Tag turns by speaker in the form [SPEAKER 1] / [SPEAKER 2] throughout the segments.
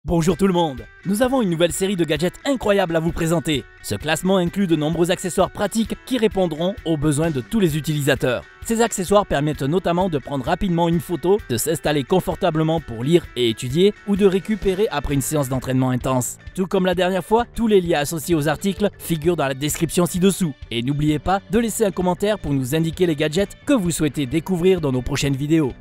[SPEAKER 1] Bonjour tout le monde! Nous avons une nouvelle série de gadgets incroyables à vous présenter. Ce classement inclut de nombreux accessoires pratiques qui répondront aux besoins de tous les utilisateurs. Ces accessoires permettent notamment de prendre rapidement une photo, de s'installer confortablement pour lire et étudier ou de récupérer après une séance d'entraînement intense. Tout comme la dernière fois, tous les liens associés aux articles figurent dans la description ci-dessous. Et n'oubliez pas de laisser un commentaire pour nous indiquer les gadgets que vous souhaitez découvrir dans nos prochaines vidéos.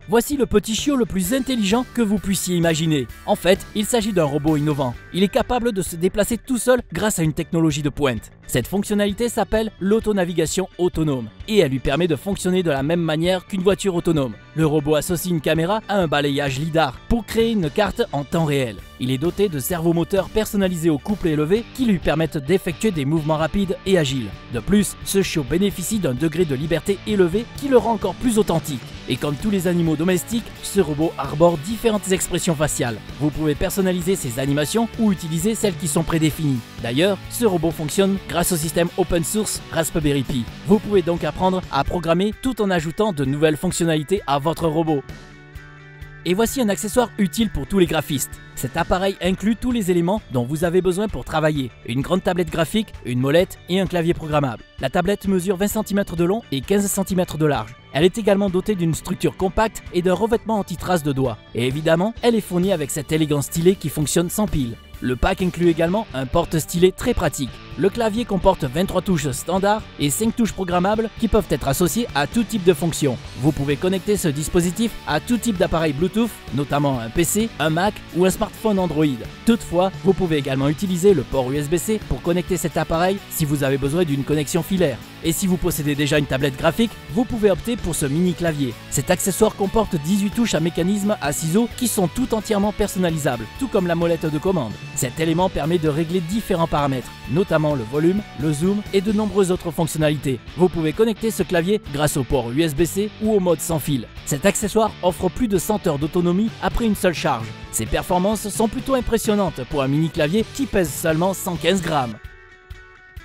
[SPEAKER 1] Voici le petit chiot le plus intelligent que vous puissiez imaginer. En fait, il s'agit d'un robot innovant. Il est capable de se déplacer tout seul grâce à une technologie de pointe. Cette fonctionnalité s'appelle l'autonavigation autonome et elle lui permet de fonctionner de la même manière qu'une voiture autonome. Le robot associe une caméra à un balayage lidar pour créer une carte en temps réel. Il est doté de servomoteurs personnalisés au couple élevé qui lui permettent d'effectuer des mouvements rapides et agiles. De plus, ce chiot bénéficie d'un degré de liberté élevé qui le rend encore plus authentique. Et comme tous les animaux domestiques, ce robot arbore différentes expressions faciales. Vous pouvez personnaliser ses animations ou utiliser celles qui sont prédéfinies. D'ailleurs, ce robot fonctionne grâce au système open source Raspberry Pi. Vous pouvez donc apprendre à programmer tout en ajoutant de nouvelles fonctionnalités à votre robot. Et voici un accessoire utile pour tous les graphistes. Cet appareil inclut tous les éléments dont vous avez besoin pour travailler. Une grande tablette graphique, une molette et un clavier programmable. La tablette mesure 20 cm de long et 15 cm de large. Elle est également dotée d'une structure compacte et d'un revêtement anti-trace de doigts. Et évidemment, elle est fournie avec cet élégant stylet qui fonctionne sans pile. Le pack inclut également un porte-stylet très pratique. Le clavier comporte 23 touches standard et 5 touches programmables qui peuvent être associées à tout type de fonction. Vous pouvez connecter ce dispositif à tout type d'appareil Bluetooth, notamment un PC, un Mac ou un smartphone Android. Toutefois, vous pouvez également utiliser le port USB-C pour connecter cet appareil si vous avez besoin d'une connexion filaire. Et si vous possédez déjà une tablette graphique, vous pouvez opter pour ce mini clavier. Cet accessoire comporte 18 touches à mécanisme à ciseaux qui sont tout entièrement personnalisables, tout comme la molette de commande. Cet élément permet de régler différents paramètres, notamment le volume, le zoom et de nombreuses autres fonctionnalités. Vous pouvez connecter ce clavier grâce au port USB-C ou au mode sans fil. Cet accessoire offre plus de 100 heures d'autonomie après une seule charge. Ses performances sont plutôt impressionnantes pour un mini clavier qui pèse seulement 115 grammes.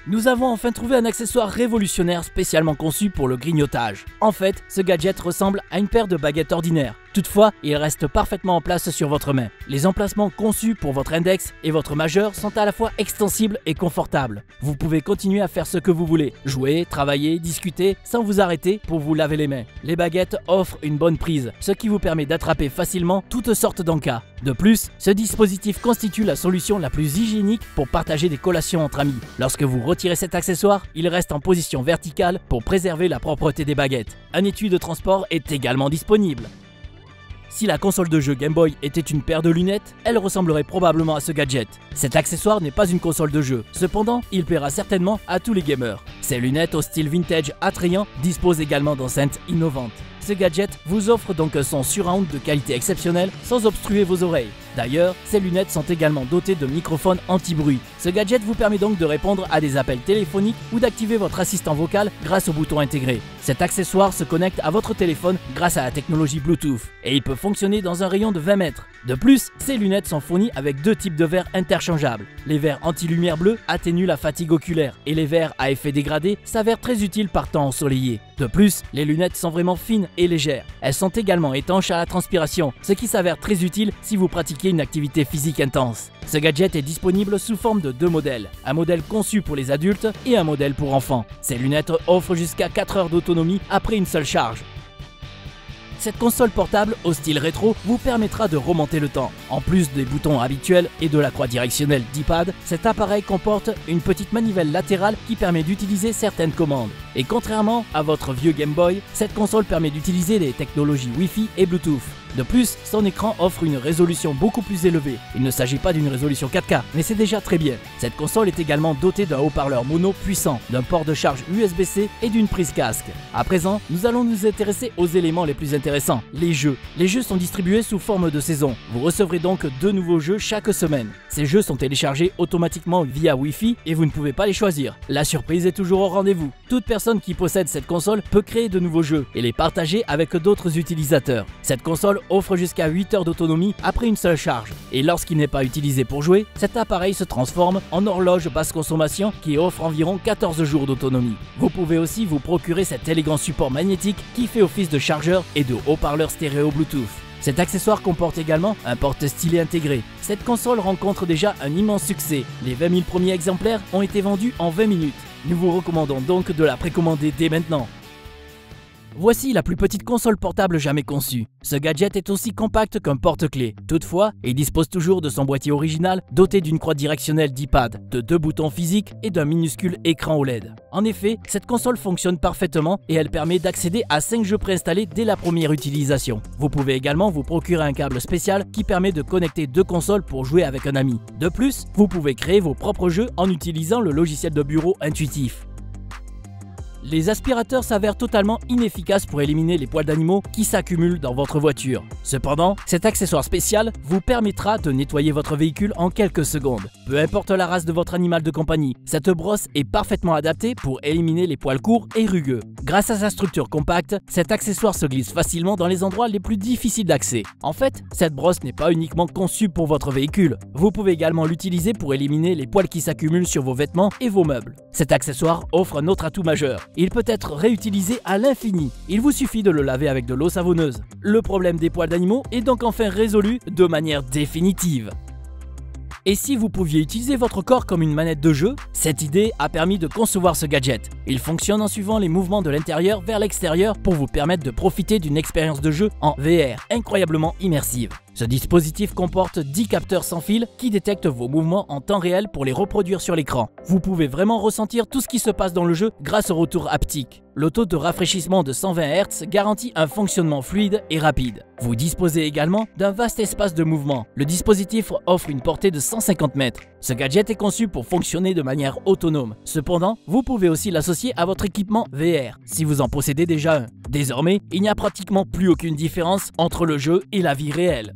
[SPEAKER 1] Nous avons enfin trouvé un accessoire révolutionnaire spécialement conçu pour le grignotage. En fait, ce gadget ressemble à une paire de baguettes ordinaires. Toutefois, il reste parfaitement en place sur votre main. Les emplacements conçus pour votre index et votre majeur sont à la fois extensibles et confortables. Vous pouvez continuer à faire ce que vous voulez, jouer, travailler, discuter, sans vous arrêter pour vous laver les mains. Les baguettes offrent une bonne prise, ce qui vous permet d'attraper facilement toutes sortes d'encas. De plus, ce dispositif constitue la solution la plus hygiénique pour partager des collations entre amis. Lorsque vous retirez cet accessoire, il reste en position verticale pour préserver la propreté des baguettes. Un étui de transport est également disponible. Si la console de jeu Game Boy était une paire de lunettes, elle ressemblerait probablement à ce gadget. Cet accessoire n'est pas une console de jeu, cependant, il plaira certainement à tous les gamers. Ces lunettes au style vintage attrayant disposent également d'enceintes innovantes. Ce gadget vous offre donc un son surround de qualité exceptionnelle sans obstruer vos oreilles. D'ailleurs, ces lunettes sont également dotées de microphones anti-bruit. Ce gadget vous permet donc de répondre à des appels téléphoniques ou d'activer votre assistant vocal grâce au bouton intégré. Cet accessoire se connecte à votre téléphone grâce à la technologie Bluetooth et il peut fonctionner dans un rayon de 20 mètres. De plus, ces lunettes sont fournies avec deux types de verres interchangeables. Les verres anti-lumière bleue atténuent la fatigue oculaire et les verres à effet dégradé s'avèrent très utiles par temps ensoleillé. De plus, les lunettes sont vraiment fines et légères. Elles sont également étanches à la transpiration, ce qui s'avère très utile si vous pratiquez une activité physique intense. Ce gadget est disponible sous forme de deux modèles, un modèle conçu pour les adultes et un modèle pour enfants. Ces lunettes offrent jusqu'à 4 heures d'autonomie après une seule charge. Cette console portable au style rétro vous permettra de remonter le temps. En plus des boutons habituels et de la croix directionnelle d'iPad, cet appareil comporte une petite manivelle latérale qui permet d'utiliser certaines commandes. Et contrairement à votre vieux Game Boy, cette console permet d'utiliser les technologies Wi-Fi et Bluetooth. De plus, son écran offre une résolution beaucoup plus élevée. Il ne s'agit pas d'une résolution 4K, mais c'est déjà très bien. Cette console est également dotée d'un haut-parleur mono puissant, d'un port de charge USB-C et d'une prise casque. À présent, nous allons nous intéresser aux éléments les plus intéressants, les jeux. Les jeux sont distribués sous forme de saison. Vous recevrez donc 2 nouveaux jeux chaque semaine. Ces jeux sont téléchargés automatiquement via Wi-Fi et vous ne pouvez pas les choisir. La surprise est toujours au rendez-vous. Toute personne qui possède cette console peut créer de nouveaux jeux et les partager avec d'autres utilisateurs. Cette console offre jusqu'à 8 heures d'autonomie après une seule charge. Et lorsqu'il n'est pas utilisé pour jouer, cet appareil se transforme en horloge basse consommation qui offre environ 14 jours d'autonomie. Vous pouvez aussi vous procurer cet élégant support magnétique qui fait office de chargeur et de haut-parleur stéréo Bluetooth. Cet accessoire comporte également un porte-stylet intégré. Cette console rencontre déjà un immense succès. Les 20 000 premiers exemplaires ont été vendus en 20 minutes. Nous vous recommandons donc de la précommander dès maintenant. Voici la plus petite console portable jamais conçue. Ce gadget est aussi compact qu'un porte-clés. Toutefois, il dispose toujours de son boîtier original doté d'une croix directionnelle d'iPad, de 2 boutons physiques et d'un minuscule écran OLED. En effet, cette console fonctionne parfaitement et elle permet d'accéder à 5 jeux préinstallés dès la première utilisation. Vous pouvez également vous procurer un câble spécial qui permet de connecter 2 consoles pour jouer avec un ami. De plus, vous pouvez créer vos propres jeux en utilisant le logiciel de bureau intuitif. Les aspirateurs s'avèrent totalement inefficaces pour éliminer les poils d'animaux qui s'accumulent dans votre voiture. Cependant, cet accessoire spécial vous permettra de nettoyer votre véhicule en quelques secondes. Peu importe la race de votre animal de compagnie, cette brosse est parfaitement adaptée pour éliminer les poils courts et rugueux. Grâce à sa structure compacte, cet accessoire se glisse facilement dans les endroits les plus difficiles d'accès. En fait, cette brosse n'est pas uniquement conçue pour votre véhicule. Vous pouvez également l'utiliser pour éliminer les poils qui s'accumulent sur vos vêtements et vos meubles. Cet accessoire offre un autre atout majeur. Il peut être réutilisé à l'infini. Il vous suffit de le laver avec de l'eau savonneuse. Le problème des poils d'animaux est donc enfin résolu de manière définitive. Et si vous pouviez utiliser votre corps comme une manette de jeu, cette idée a permis de concevoir ce gadget. Il fonctionne en suivant les mouvements de l'intérieur vers l'extérieur pour vous permettre de profiter d'une expérience de jeu en VR incroyablement immersive. Ce dispositif comporte 10 capteurs sans fil qui détectent vos mouvements en temps réel pour les reproduire sur l'écran. Vous pouvez vraiment ressentir tout ce qui se passe dans le jeu grâce au retour haptique. Le taux de rafraîchissement de 120 Hz garantit un fonctionnement fluide et rapide. Vous disposez également d'un vaste espace de mouvement. Le dispositif offre une portée de 150 mètres. Ce gadget est conçu pour fonctionner de manière autonome. Cependant, vous pouvez aussi l'associer à votre équipement VR, si vous en possédez déjà un. Désormais, il n'y a pratiquement plus aucune différence entre le jeu et la vie réelle.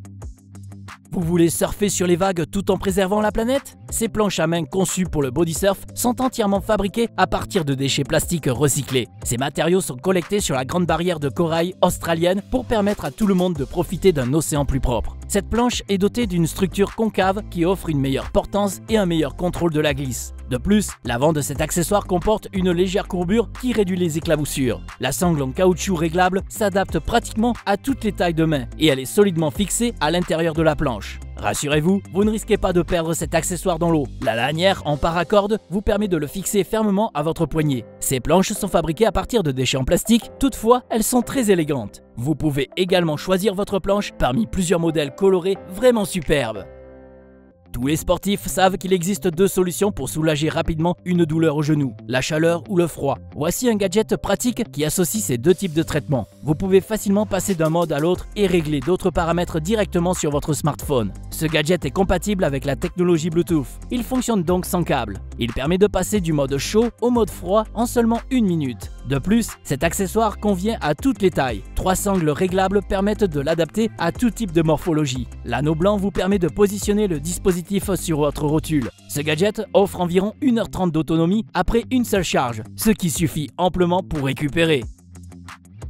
[SPEAKER 1] Vous voulez surfer sur les vagues tout en préservant la planète? Ces planches à main conçues pour le body surf sont entièrement fabriquées à partir de déchets plastiques recyclés. Ces matériaux sont collectés sur la grande barrière de corail australienne pour permettre à tout le monde de profiter d'un océan plus propre. Cette planche est dotée d'une structure concave qui offre une meilleure portance et un meilleur contrôle de la glisse. De plus, l'avant de cet accessoire comporte une légère courbure qui réduit les éclaboussures. La sangle en caoutchouc réglable s'adapte pratiquement à toutes les tailles de main et elle est solidement fixée à l'intérieur de la planche. Rassurez-vous, vous ne risquez pas de perdre cet accessoire dans l'eau. La lanière en paracorde vous permet de le fixer fermement à votre poignet. Ces planches sont fabriquées à partir de déchets en plastique, toutefois elles sont très élégantes. Vous pouvez également choisir votre planche parmi plusieurs modèles colorés vraiment superbes. Tous les sportifs savent qu'il existe 2 solutions pour soulager rapidement une douleur au genou, la chaleur ou le froid. Voici un gadget pratique qui associe ces 2 types de traitements. Vous pouvez facilement passer d'un mode à l'autre et régler d'autres paramètres directement sur votre smartphone. Ce gadget est compatible avec la technologie Bluetooth. Il fonctionne donc sans câble. Il permet de passer du mode chaud au mode froid en seulement 1 minute. De plus, cet accessoire convient à toutes les tailles. 3 sangles réglables permettent de l'adapter à tout type de morphologie. L'anneau blanc vous permet de positionner le dispositif sur votre rotule. Ce gadget offre environ 1h30 d'autonomie après une seule charge, ce qui suffit amplement pour récupérer.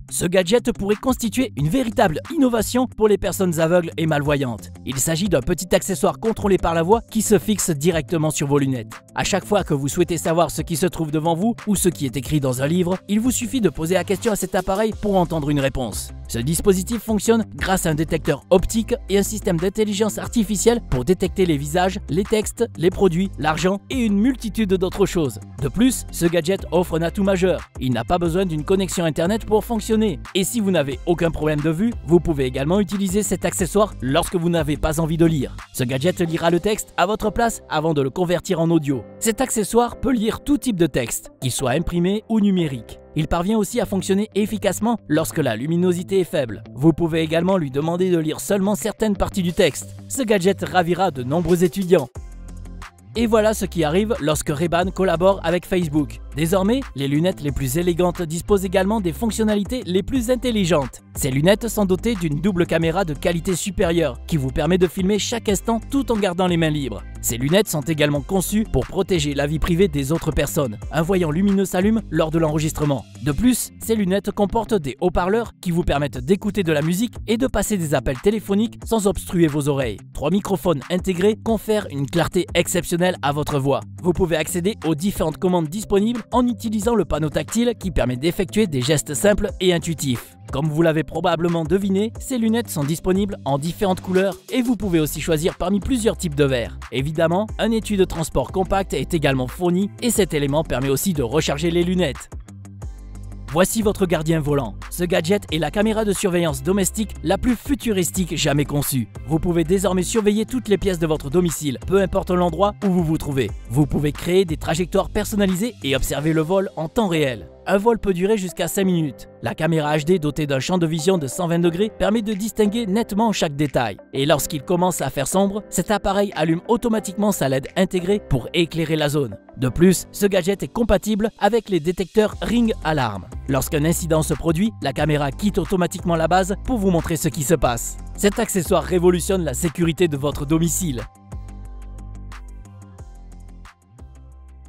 [SPEAKER 1] Ce gadget pourrait constituer une véritable innovation pour les personnes aveugles et malvoyantes. Il s'agit d'un petit accessoire contrôlé par la voix qui se fixe directement sur vos lunettes. À chaque fois que vous souhaitez savoir ce qui se trouve devant vous ou ce qui est écrit dans un livre, il vous suffit de poser la question à cet appareil pour entendre une réponse. Ce dispositif fonctionne grâce à un détecteur optique et un système d'intelligence artificielle pour détecter les visages, les textes, les produits, l'argent et une multitude d'autres choses. De plus, ce gadget offre un atout majeur. Il n'a pas besoin d'une connexion internet pour fonctionner. Et si vous n'avez aucun problème de vue, vous pouvez également utiliser cet accessoire lorsque vous n'avez pas envie de lire. Ce gadget lira le texte à votre place avant de le convertir en audio. Cet accessoire peut lire tout type de texte, qu'il soit imprimé ou numérique. Il parvient aussi à fonctionner efficacement lorsque la luminosité est faible. Vous pouvez également lui demander de lire seulement certaines parties du texte. Ce gadget ravira de nombreux étudiants. Et voilà ce qui arrive lorsque Ray-Ban collabore avec Facebook. Désormais, les lunettes les plus élégantes disposent également des fonctionnalités les plus intelligentes. Ces lunettes sont dotées d'une double caméra de qualité supérieure qui vous permet de filmer chaque instant tout en gardant les mains libres. Ces lunettes sont également conçues pour protéger la vie privée des autres personnes. Un voyant lumineux s'allume lors de l'enregistrement. De plus, ces lunettes comportent des haut-parleurs qui vous permettent d'écouter de la musique et de passer des appels téléphoniques sans obstruer vos oreilles. 3 microphones intégrés confèrent une clarté exceptionnelle à votre voix. Vous pouvez accéder aux différentes commandes disponibles en utilisant le panneau tactile qui permet d'effectuer des gestes simples et intuitifs. Comme vous l'avez probablement deviné, ces lunettes sont disponibles en différentes couleurs et vous pouvez aussi choisir parmi plusieurs types de verres. Évidemment, un étui de transport compact est également fourni et cet élément permet aussi de recharger les lunettes. Voici votre gardien volant. Ce gadget est la caméra de surveillance domestique la plus futuristique jamais conçue. Vous pouvez désormais surveiller toutes les pièces de votre domicile, peu importe l'endroit où vous vous trouvez. Vous pouvez créer des trajectoires personnalisées et observer le vol en temps réel. Un vol peut durer jusqu'à 5 minutes. La caméra HD dotée d'un champ de vision de 120 degrés permet de distinguer nettement chaque détail. Et lorsqu'il commence à faire sombre, cet appareil allume automatiquement sa LED intégrée pour éclairer la zone. De plus, ce gadget est compatible avec les détecteurs Ring Alarm. Lorsqu'un incident se produit, la caméra quitte automatiquement la base pour vous montrer ce qui se passe. Cet accessoire révolutionne la sécurité de votre domicile.